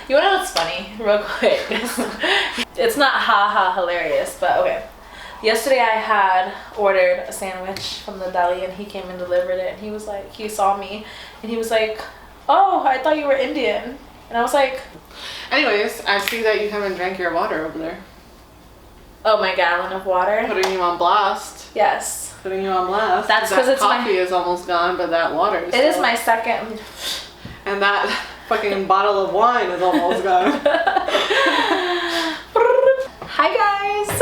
You wanna know what's funny? Real quick. It's not ha hilarious, but okay. Yesterday I had ordered a sandwich from the deli and he came and delivered it and he was like, he saw me and he was like, oh, I thought you were Indian. And I was like... Anyways, I see that you haven't drank your water over there. Oh, my gallon of water? Putting you on blast. Yes. Putting you on blast. That's because it's coffee is almost gone, but that water is It is my second. And that fucking bottle of wine is almost gone. Hi guys.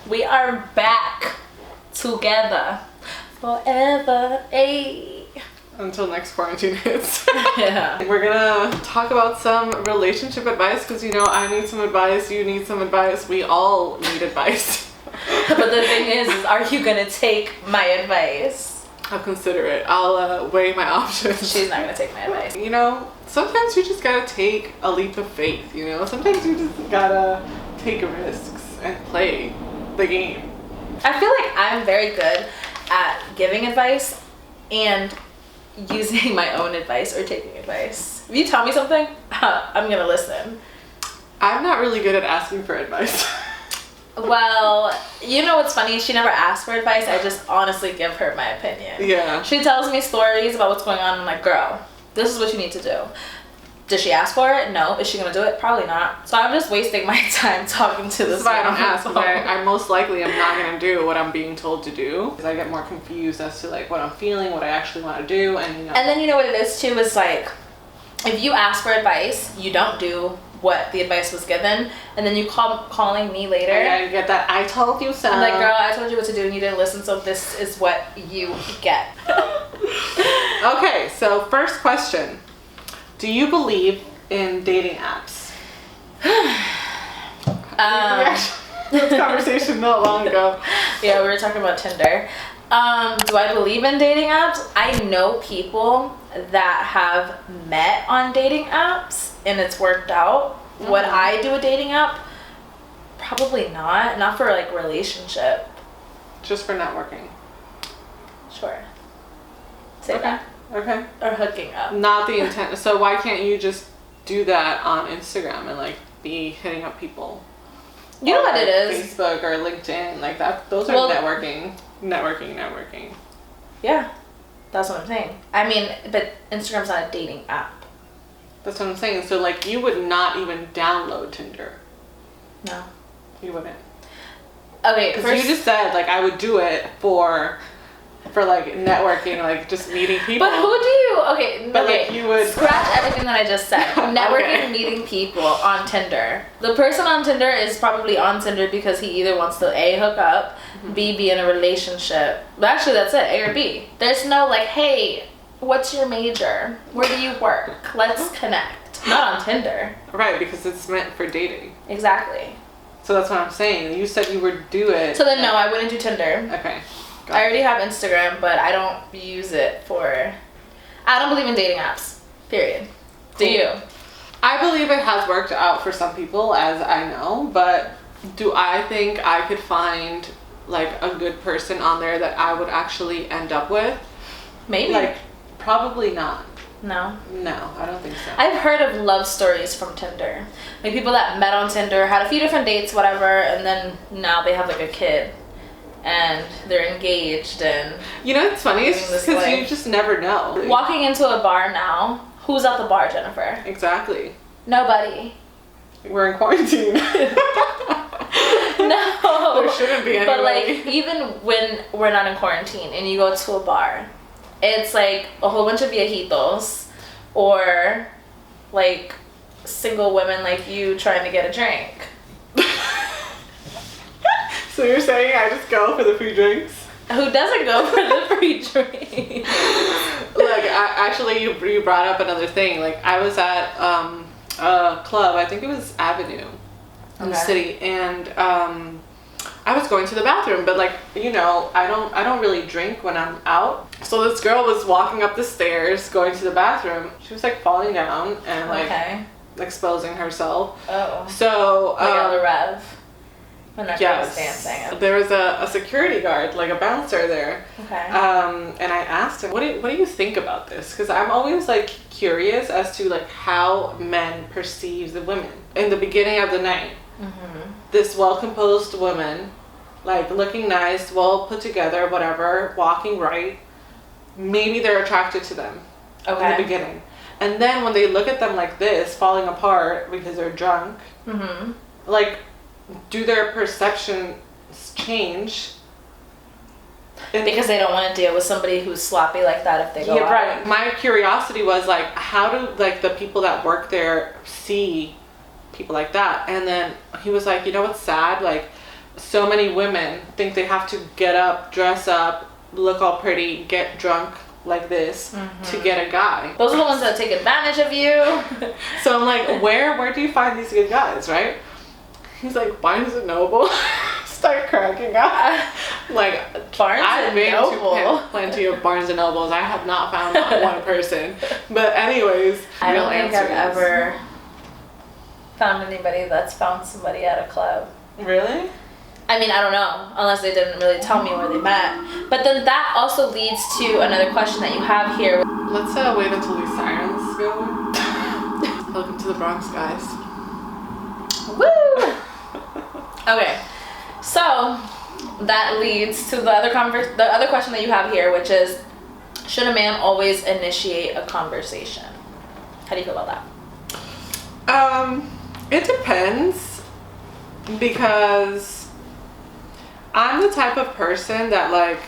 We are back together forever. Ay. Until next quarantine hits. Yeah. We're gonna talk about some relationship advice because you know I need some advice, you need some advice, we all need advice. But the thing is are you gonna take my advice? I'll consider it. I'll weigh my options. She's not gonna take my advice. You know, sometimes you just gotta take a leap of faith, you know? Sometimes you just gotta take risks and play the game. I feel like I'm very good at giving advice and using my own advice or taking advice. If you tell me something, I'm gonna listen. I'm not really good at asking for advice. Well, you know what's funny? She never asked for advice. I just honestly give her my opinion. Yeah. She tells me stories about what's going on. I'm like, girl, this is what you need to do. Does she ask for it? No. Is she gonna do it? Probably not. So I'm just wasting my time talking to this. That's why I don't ask. I most likely am not gonna do what I'm being told to do because I get more confused as to like what I'm feeling, what I actually want to do, and you know. And then you know what it is too is like, if you ask for advice, you don't do what the advice was given, and then you calling me later. I get that. I told you so. I'm like, girl, I told you what to do and you didn't listen, so this is what you get. Okay, so first question. Do you believe in dating apps? We actually had this conversation not long ago. Yeah, we were talking about Tinder. Do I believe in dating apps? I know people that have met on dating apps and it's worked out. Mm-hmm. Would I do a dating app? Probably not. Not for like relationship. Just for networking. Sure. Say that. Okay. Or hooking up. Not the intent. So why can't you just do that on Instagram and like be hitting up people? You know what like it is? Facebook or LinkedIn, like that. Those are networking. Yeah, that's what I'm saying. I mean, but Instagram's not a dating app. That's what I'm saying. So like, you would not even download Tinder. No, you wouldn't. Okay, because you just said like I would do it for like networking, like just meeting people. But who do you? Okay, but okay. Like you would scratch everything that I just said. Networking, okay. Meeting people on Tinder. The person on Tinder is probably on Tinder because he either wants to A, hook up, mm-hmm. B, be in a relationship. But actually, that's it. A or B. There's no like, hey, what's your major? Where do you work? Let's connect. Not on Tinder. Right, because it's meant for dating. Exactly. So that's what I'm saying. You said you would do it. So then no, I wouldn't do Tinder. Okay. I already have Instagram, but I don't use it for... I don't believe in dating apps. Period. Do you? I believe it has worked out for some people, as I know, but do I think I could find like a good person on there that I would actually end up with? Maybe. Like, probably not. No? No, I don't think so. I've heard of love stories from Tinder. Like people that met on Tinder, had a few different dates, whatever, and then now they have like a kid. And they're engaged and... You know what's funny? It's because you just never know. Walking into a bar now, who's at the bar, Jennifer? Exactly. Nobody. We're in quarantine. No. There shouldn't be anybody. But like, even when we're not in quarantine and you go to a bar, it's like a whole bunch of viejitos or like single women like you trying to get a drink. So you're saying I just go for the free drinks? Who doesn't go for the free drinks? Like, actually, you brought up another thing. Like, I was at a club. I think it was Avenue in the city, and I was going to the bathroom. But like, you know, I don't really drink when I'm out. So this girl was walking up the stairs, going to the bathroom. She was like falling down and like exposing herself. Oh. So like on the rev. When that Yes. was dancing. There was a security guard, like a bouncer there. Okay. And I asked him, what do you think about this? Because I'm always like curious as to like how men perceive the women. In the beginning of the night, this well-composed woman, like looking nice, well put together, whatever, walking right, maybe they're attracted to them in the beginning. And then when they look at them like this, falling apart because they're drunk, like, do their perceptions change? Because they don't want to deal with somebody who's sloppy like that if they go out. Right. My curiosity was like, how do like the people that work there see people like that? And then he was like, you know what's sad? Like, so many women think they have to get up, dress up, look all pretty, get drunk like this to get a guy. Those are the ones that take advantage of you. So I'm like, where do you find these good guys, right? He's like, Barnes and Noble. Start cracking up. Like, I've been to plenty of Barnes and Nobles. I have not found not one person. But anyways, I don't think I've ever found anybody that's found somebody at a club. Really? I mean, I don't know, unless they didn't really tell me where they met. But then that also leads to another question that you have here. Let's wait until these sirens go. Welcome to the Bronx, guys. Woo! Okay, so that leads to the other question that you have here, which is, should a man always initiate a conversation? How do you feel about that? It depends, because I'm the type of person that, like,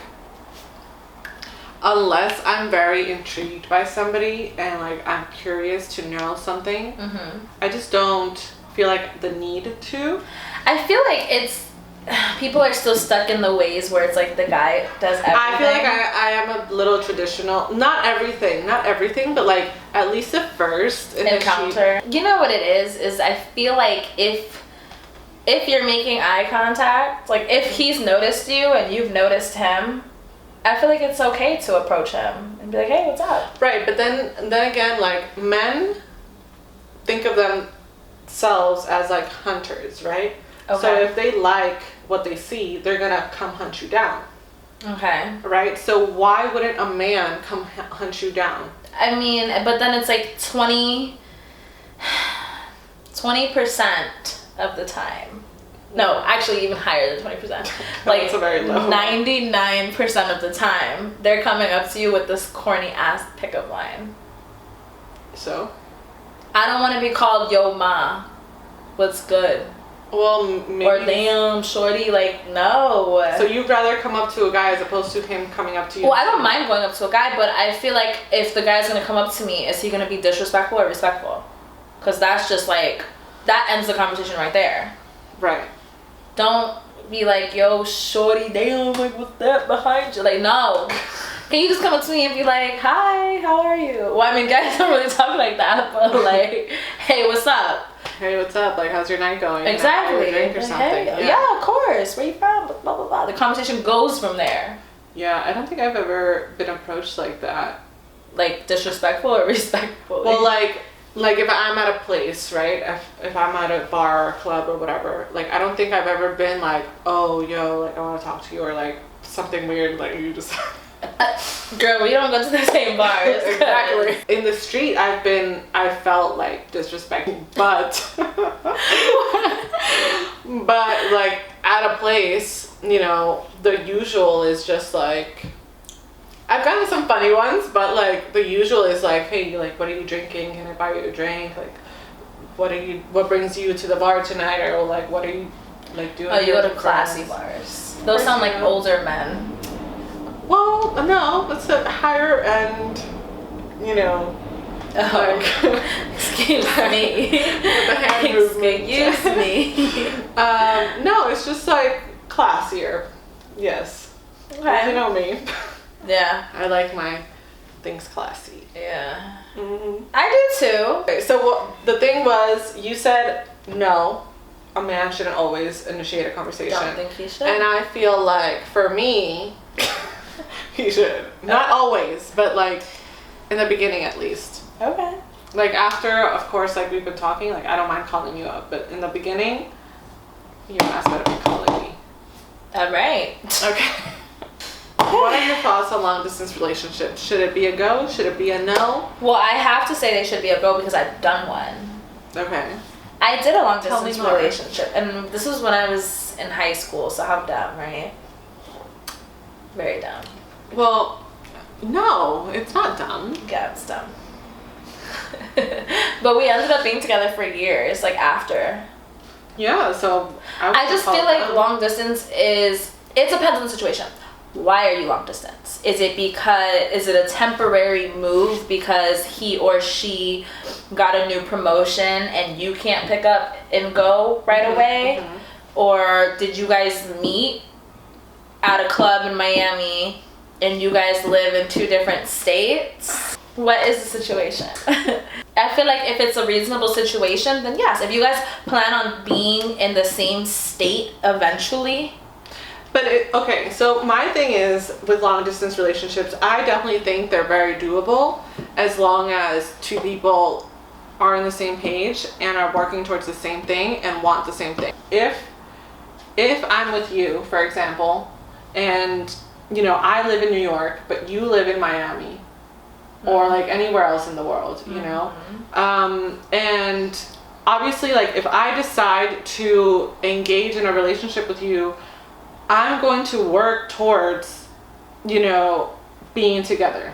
unless I'm very intrigued by somebody and like I'm curious to know something, I just don't feel like the need to. I feel like it's people are still stuck in the ways where it's like the guy does everything. I feel like I am a little traditional. Not everything, but like at least the first encounter. You know what it is I feel like if you're making eye contact, like if he's noticed you and you've noticed him, I feel like it's okay to approach him and be like, hey, what's up? Right, but then again, like, men think of themselves as like hunters, right? Okay. So if they like what they see, they're gonna come hunt you down. Okay. Right? So why wouldn't a man come hunt you down? I mean, but then it's like 20% of the time. No, actually even higher than 20%. Like, that's a very low. 99% of the time, they're coming up to you with this corny ass pickup line. So? I don't want to be called yo ma. What's good? Well, maybe. Or damn shorty, like, no. So you'd rather come up to a guy as opposed to him coming up to you? Well, I don't mind going up to a guy, but I feel like if the guy's gonna come up to me, is he gonna be disrespectful or respectful? Because that's just like, that ends the conversation right there. Right. Don't be like, yo, shorty, damn, like, what's that behind you? Like, no. Can you just come up to me and be like, hi, how are you? Well, I mean, guys don't really talk like that, but like, hey, what's up? Hey, what's up? Like, how's your night going? Exactly. A drink or something. Hey, yeah, of course. Where you from? Blah, blah, blah. The conversation goes from there. Yeah, I don't think I've ever been approached like that. Like, disrespectful or respectful? Well, like if I'm at a place, right? If I'm at a bar or club or whatever, like, I don't think I've ever been like, oh, yo, like, I want to talk to you, or like something weird, like you just... Girl, we don't go to the same bars. Exactly. In the street, I felt like disrespected, but like at a place, you know, the usual is just like, I've gotten some funny ones, but like the usual is like, hey, like, what are you drinking? Can I buy you a drink? Like, what brings you to the bar tonight? Or like, what are you like doing? Oh, you go to classy bars. Those sound like older men. Well, no, it's a higher end, you know. Like, excuse me. With the hand movement. Excuse me. No, it's just like classier. Yes. Okay. You know me. Yeah. I like my things classy. Yeah. Mm-hmm. I do too. Okay, so the thing was, you said no, a man shouldn't always initiate a conversation. Don't think he should. And I feel like for me, he should. Not always, but like in the beginning at least. Okay. Like after, of course, like we've been talking, like I don't mind calling you up, but in the beginning, your ass better be calling All right. Okay. What are your thoughts on long distance relationships? Should it be a go? Should it be a no? Well, I have to say they should be a go because I've done one. Okay. I did a long Tell me distance more. relationship, and this was when I was in high school, so how dumb, right? Very dumb. Well, no, it's not dumb. Yeah, it's dumb. But we ended up being together for years, like after. Yeah, so I just feel like long distance it depends on the situation. Why are you long distance? Is it a temporary move because he or she got a new promotion and you can't pick up and go right away? Or did you guys meet at a club in Miami and you guys live in 2 different states? What is the situation? I feel like if it's a reasonable situation, then yes. If you guys plan on being in the same state eventually. But okay, so my thing is with long distance relationships, I definitely think they're very doable as long as 2 people are on the same page and are working towards the same thing and want the same thing. If I'm with you, for example, and you know, I live in New York, but you live in Miami or like anywhere else in the world, you know? And obviously, like if I decide to engage in a relationship with you, I'm going to work towards, you know, being together.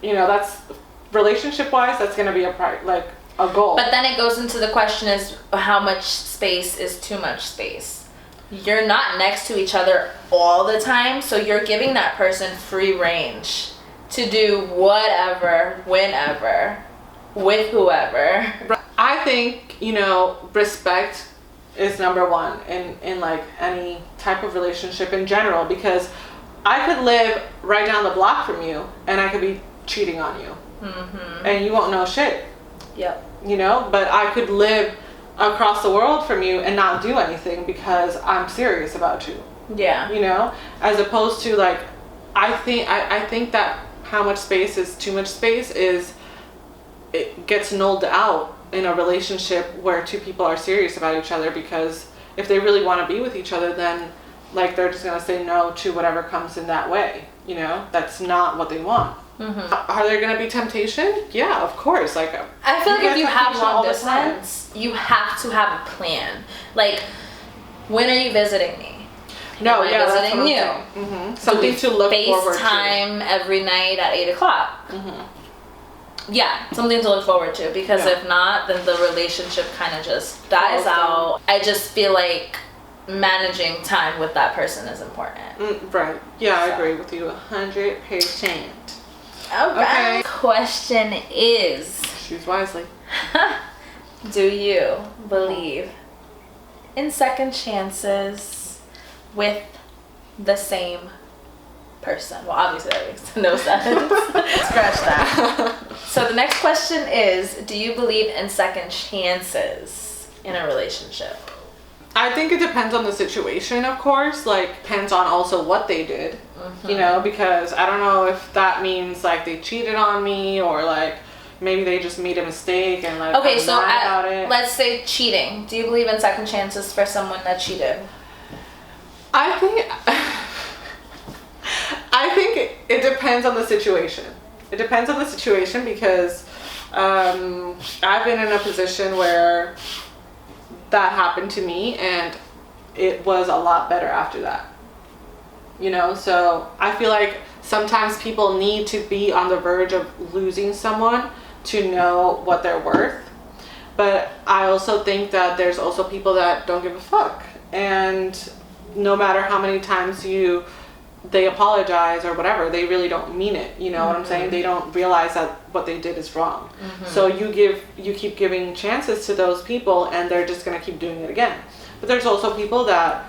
You know, that's relationship wise, that's going to be a goal. But then it goes into the question is how much space is too much space? You're not next to each other all the time, so you're giving that person free range to do whatever, whenever, with whoever. I think, you know, respect is number 1 in like any type of relationship in general, because I could live right down the block from you and I could be cheating on you. And you won't know shit. Yep. You know, but I could live across the world from you and not do anything because I'm serious about you. Yeah. You know, as opposed to like, I think that how much space is too much space it gets nulled out in a relationship where 2 people are serious about each other, because if they really want to be with each other, then like they're just going to say no to whatever comes in that way. You know, that's not what they want. Are there going to be temptation? Yeah, of course. Like I feel like if you have temptation all long the time. distance, you have to have a plan. Like, when are you visiting me? No, Am I yeah, that's visiting what I'm you? saying. Something to look forward to. FaceTime every night at 8:00. Yeah, something to look forward to, because if not, then the relationship kind of just dies out. I just feel like managing time with that person is important. Right. Yeah, I agree with you 100%. Okay. Question is, choose wisely. do you believe in second chances with the same person? Well, obviously that makes no sense. Scratch that. So the next question is, do you believe in second chances in a relationship? I think it depends on the situation, of course. Like, depends on also what they did. You know, because I don't know if that means like they cheated on me, or like maybe they just made a mistake and like Okay, I'm so mad about it. let's say cheating. Do you believe in second chances for someone that cheated? I think it depends on the situation. It depends on the situation, because I've been in a position where that happened to me and it was a lot better after that. You know, so I feel like sometimes people need to be on the verge of losing someone to know what they're worth. But I also think that there's also people that don't give a fuck. And no matter how many times they apologize or whatever, they really don't mean it. You know what I'm saying? They don't realize that what they did is wrong. So you keep giving chances to those people and they're just going to keep doing it again. But there's also people that,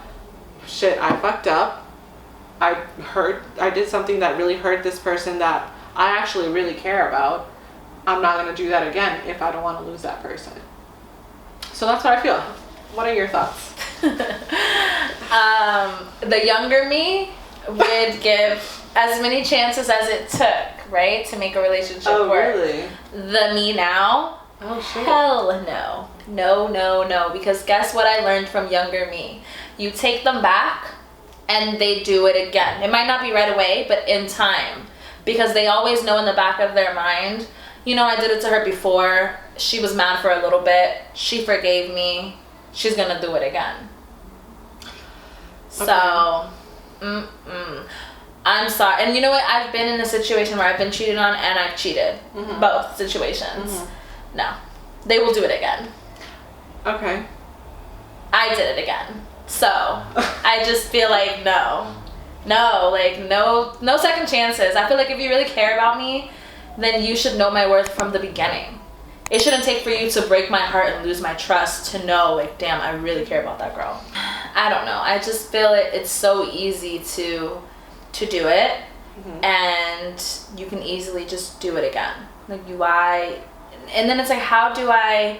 shit, I fucked up. I did something that really hurt this person that I actually really care about. I'm not going to do that again if I don't want to lose that person. So that's what I feel. What are your thoughts? The younger me would give as many chances as it took, right, to make a relationship work. Really? The me now? Oh, shit. Hell no. No. Because guess what I learned from younger me? You take them back and they do it again. It might not be right away, but in time. Because they always know in the back of their mind, you know, I did it to her before. She was mad for a little bit. She forgave me. She's gonna do it again. Okay. So, I'm sorry. And you know what? I've been in a situation where I've been cheated on and I've cheated. Both situations. No. They will do it again. Okay. I did it again. So, I just feel like no, like no second chances. I feel like if you really care about me, then you should know my worth from the beginning. It shouldn't take for you to break my heart and lose my trust to know, like, damn, I really care about that girl. I don't know. I just feel it's so easy to do it, and you can easily just do it again. Like, and then it's like, how do I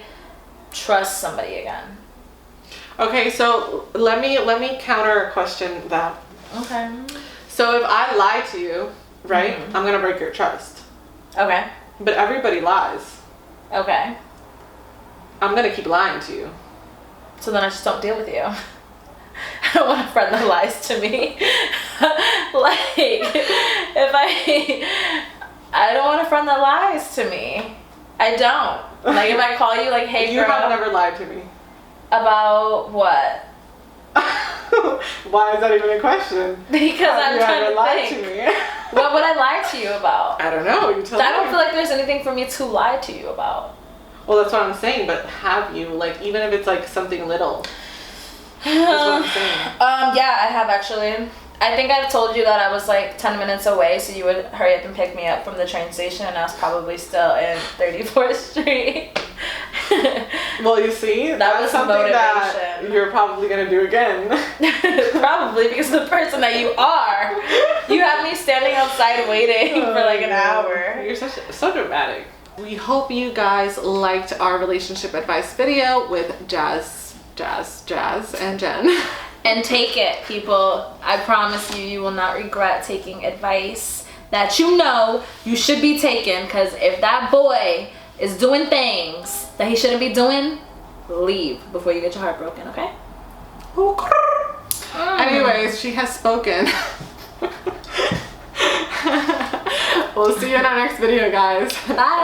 trust somebody again? Okay, so let me counter question that. Okay. So if I lie to you, right, I'm gonna break your trust. Okay. But everybody lies. Okay. I'm gonna keep lying to you. So then I just don't deal with you. I don't want a friend that lies to me. Like, if I don't want a friend that lies to me. I don't. Like, if I call you, like, hey, you girl. have never lied to me. About what? Why is that even a question? Because I'm trying to lied think. To me? What would I lie to you about? I don't know. You tell me. I don't feel like there's anything for me to lie to you about. Well, that's what I'm saying. But have you, like, even if it's like something little? That's what I'm saying. Yeah, I have actually. I think I've told you that I was like 10 minutes away, so you would hurry up and pick me up from the train station, and I was probably still in 34th Street. Well, you see, that was something motivation. That you're probably gonna do again. Probably, because the person that you are, you have me standing outside waiting for like an hour. You're so dramatic. We hope you guys liked our relationship advice video with Jazz, and Jen. And take it, people. I promise you, you will not regret taking advice that you know you should be taking, because if that boy is doing things that he shouldn't be doing, leave before you get your heart broken, okay? Anyways, she has spoken. We'll see you in our next video, guys. Bye.